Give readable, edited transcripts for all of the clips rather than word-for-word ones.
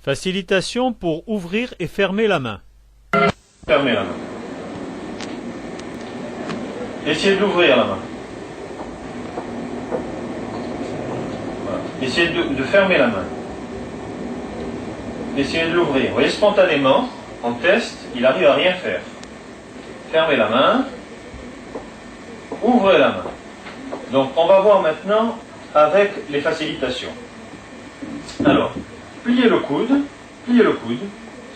Facilitation pour ouvrir et fermer la main. Fermez la main. Essayez d'ouvrir la main. Voilà. Essayez de fermer la main. Essayez de l'ouvrir. Vous voyez, spontanément, en test, il arrive à rien faire. Fermez la main. Ouvrez la main. Donc, on va voir maintenant avec les facilitations. Alors, pliez le coude,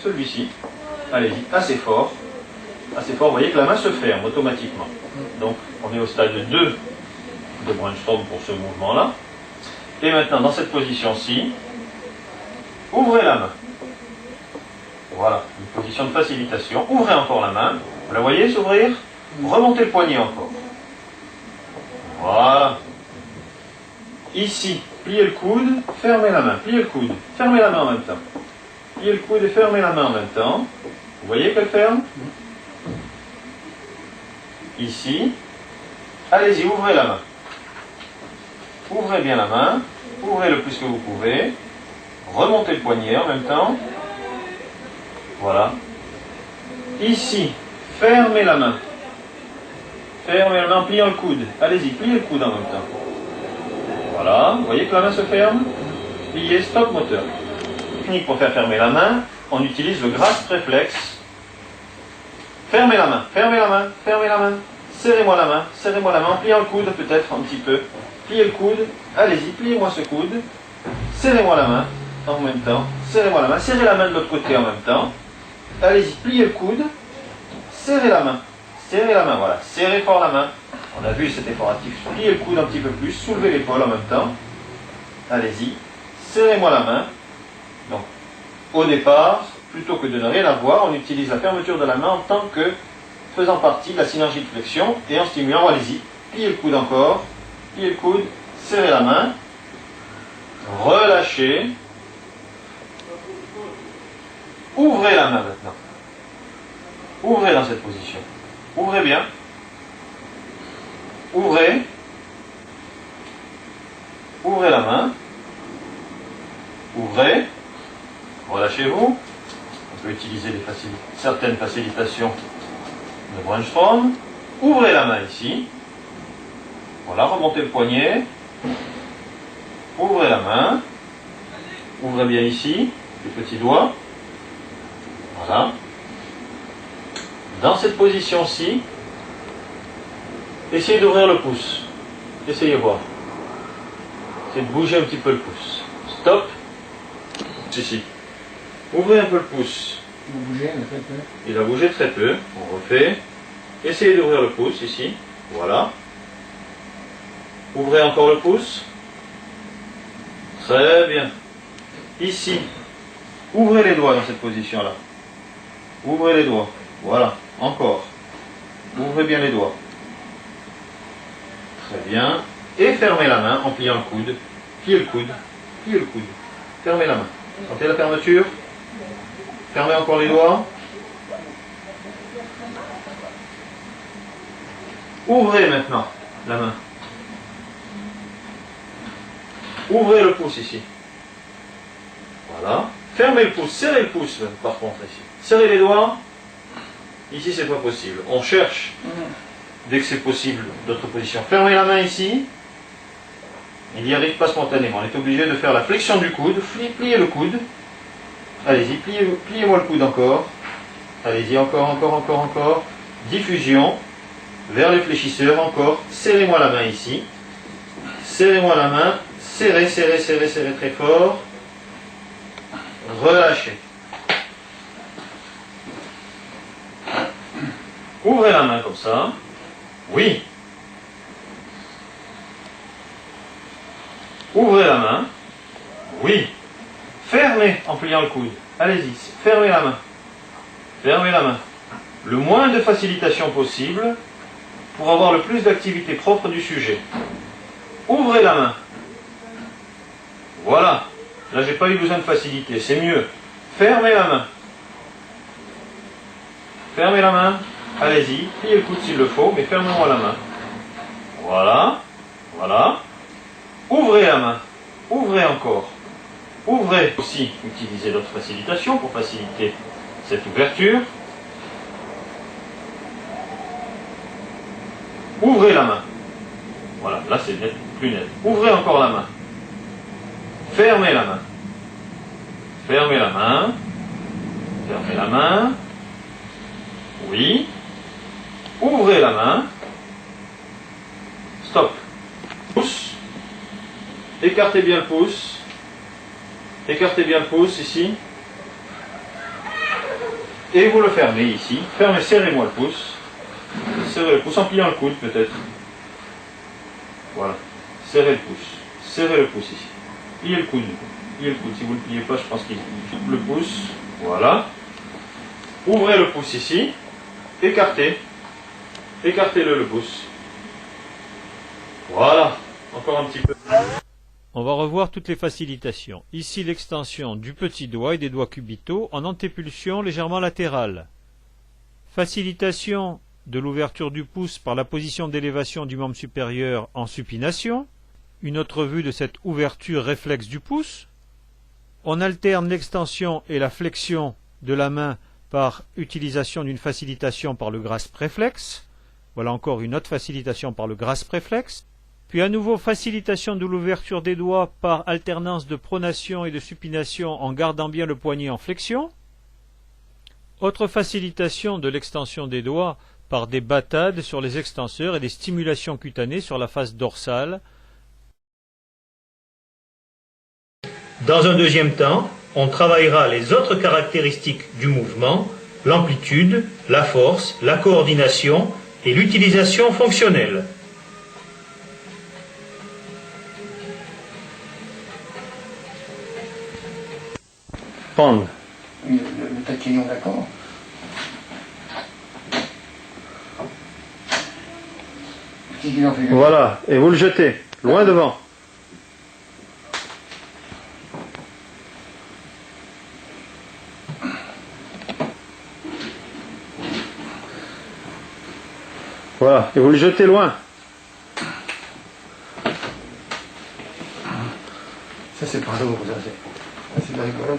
celui-ci. Allez-y, assez fort. Vous voyez que la main se ferme automatiquement. Donc, on est au stade 2 de Brainstorm pour ce mouvement-là. Et maintenant, dans cette position-ci, ouvrez la main. Voilà, une position de facilitation. Ouvrez encore la main. Vous la voyez s'ouvrir? Remontez le poignet encore. Voilà. Ici, pliez le coude, fermez la main. Pliez le coude, fermez la main en même temps. Pliez le coude et fermez la main en même temps. Vous voyez qu'elle ferme? Ici. Allez-y, ouvrez la main. Ouvrez bien la main. Ouvrez le plus que vous pouvez. Remontez le poignet en même temps. Voilà. Ici, fermez la main. Fermez la main en pliant le coude. Allez-y, pliez le coude en même temps. Voilà. Vous voyez que la main se ferme? Pliez, stop moteur. Technique pour faire fermer la main, on utilise le grasp réflexe. Fermez la main, fermez la main, fermez la main. Serrez-moi la main en pliant le coude peut-être un petit peu. Pliez le coude, allez-y, pliez-moi ce coude. Serrez-moi la main en même temps. Serrez-moi la main, serrez la main de l'autre côté en même temps. Allez-y, pliez le coude. Serrez la main, voilà. Serrez fort la main. On a vu cet effort actif. Pliez le coude un petit peu plus, soulevez l'épaule en même temps. Allez-y, serrez-moi la main. Donc, au départ, plutôt que de ne rien avoir, on utilise la fermeture de la main en tant que faisant partie de la synergie de flexion et en stimulant, allez-y, pliez le coude encore, pliez le coude, serrez la main, relâchez, ouvrez la main maintenant. Ouvrez dans cette position. Ouvrez bien. Ouvrez. Ouvrez la main. Ouvrez. Relâchez-vous. On peut utiliser certaines facilitations de Brainstorm. Ouvrez la main ici. Voilà, remontez le poignet. Ouvrez la main. Ouvrez bien ici, les petits doigts. Voilà. Dans cette position-ci, essayez d'ouvrir le pouce. Essayez voir. Essayez de bouger un petit peu le pouce. Stop. Ici. Ouvrez un peu le pouce. Il a bougé très peu. On refait. Essayez d'ouvrir le pouce ici. Voilà. Ouvrez encore le pouce. Très bien. Ici. Ouvrez les doigts dans cette position-là. Ouvrez les doigts. Voilà. Encore. Ouvrez bien les doigts. Très bien. Et fermez la main en pliant le coude. Pliez le coude. Pliez le coude. Fermez la main. Sentez la fermeture. Fermez encore les doigts. Ouvrez maintenant la main. Ouvrez le pouce ici. Voilà. Fermez le pouce. Serrez le pouce par contre ici. Serrez les doigts. Ici c'est pas possible. On cherche, dès que c'est possible, d'autres positions. Fermez la main ici. Il n'y arrive pas spontanément. On est obligé de faire la flexion du coude. Pliez le coude. Allez-y, pliez-moi le coude encore. Allez-y, encore. Diffusion. Vers les fléchisseurs, encore. Serrez-moi la main ici. Serrez-moi la main. Serrez très fort. Relâchez. Ouvrez la main comme ça. Oui. Ouvrez la main. Oui. Fermez en pliant le coude. Allez-y, fermez la main. Fermez la main. Le moins de facilitation possible pour avoir le plus d'activité propre du sujet. Ouvrez la main. Voilà. Là, j'ai pas eu besoin de facilité. C'est mieux. Fermez la main. Fermez la main. Allez-y. Pliez le coude s'il le faut, mais fermez-moi la main. Voilà. Voilà. Ouvrez la main. Ouvrez encore. Ouvrez aussi, utilisez d'autres facilitations pour faciliter cette ouverture. Ouvrez la main. Voilà, là c'est net, plus net. Ouvrez encore la main. Fermez la main. Fermez la main. Fermez la main. Oui. Ouvrez la main. Stop. Pouce. Écartez bien le pouce. Écartez bien le pouce ici. Et vous le fermez ici. Fermez, serrez-moi le pouce. Serrez le pouce en pliant le coude peut-être. Voilà. Serrez le pouce. Serrez le pouce ici. Pliez le coude. Pliez le coude. Si vous ne le pliez pas, je pense qu'il coupe le pouce. Voilà. Ouvrez le pouce ici. Écartez. Écartez-le le pouce. Voilà. Encore un petit peu. On va revoir toutes les facilitations. Ici l'extension du petit doigt et des doigts cubitaux en antépulsion légèrement latérale. Facilitation de l'ouverture du pouce par la position d'élévation du membre supérieur en supination. Une autre vue de cette ouverture réflexe du pouce. On alterne l'extension et la flexion de la main par utilisation d'une facilitation par le grasp réflexe. Voilà encore une autre facilitation par le grasp réflexe. Puis à nouveau facilitation de l'ouverture des doigts par alternance de pronation et de supination en gardant bien le poignet en flexion. Autre facilitation de l'extension des doigts par des battades sur les extenseurs et des stimulations cutanées sur la face dorsale. Dans un deuxième temps, on travaillera les autres caractéristiques du mouvement, l'amplitude, la force, la coordination et l'utilisation fonctionnelle. Prendre. Le taquillon, d'accord. Voilà. Et vous le jetez. Loin devant. Voilà. Et vous le jetez loin. Ça c'est pas lourd, ça c'est de la rigolade.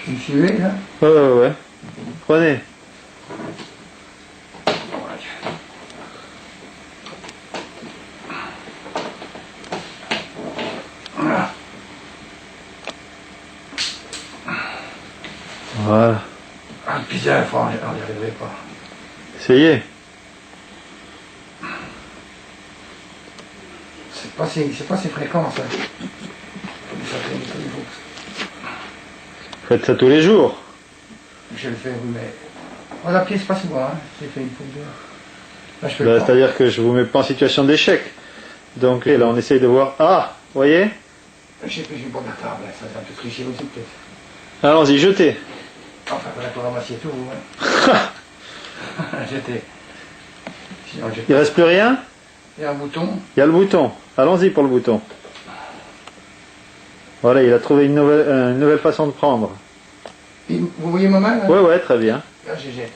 Vous me suivez là? Ouais. Prenez. Voilà. Ah putain, on n'y arriverait pas. Essayez. C'est pas si fréquent ça. Faites ça tous les jours. Je le fais, oui, mais. Oh, la pièce, c'est pas souvent, hein. J'ai fait une fois ou deux. Là, je fais le temps. C'est-à-dire que je vous mets pas en situation d'échec. Donc là, on essaye de voir. Ah, vous voyez? Je sais plus, j'ai pas de la table, ça va un peu tricher aussi, peut-être. Allons-y, jetez. Enfin, il faut ramasser tout, hein. Jetez. Sinon, jetez. Il reste plus rien? Il y a un bouton. Il y a le bouton. Allons-y pour le bouton. Voilà, il a trouvé une nouvelle façon de prendre. Et vous voyez ma main là? Ouais, très bien. Là, je jette.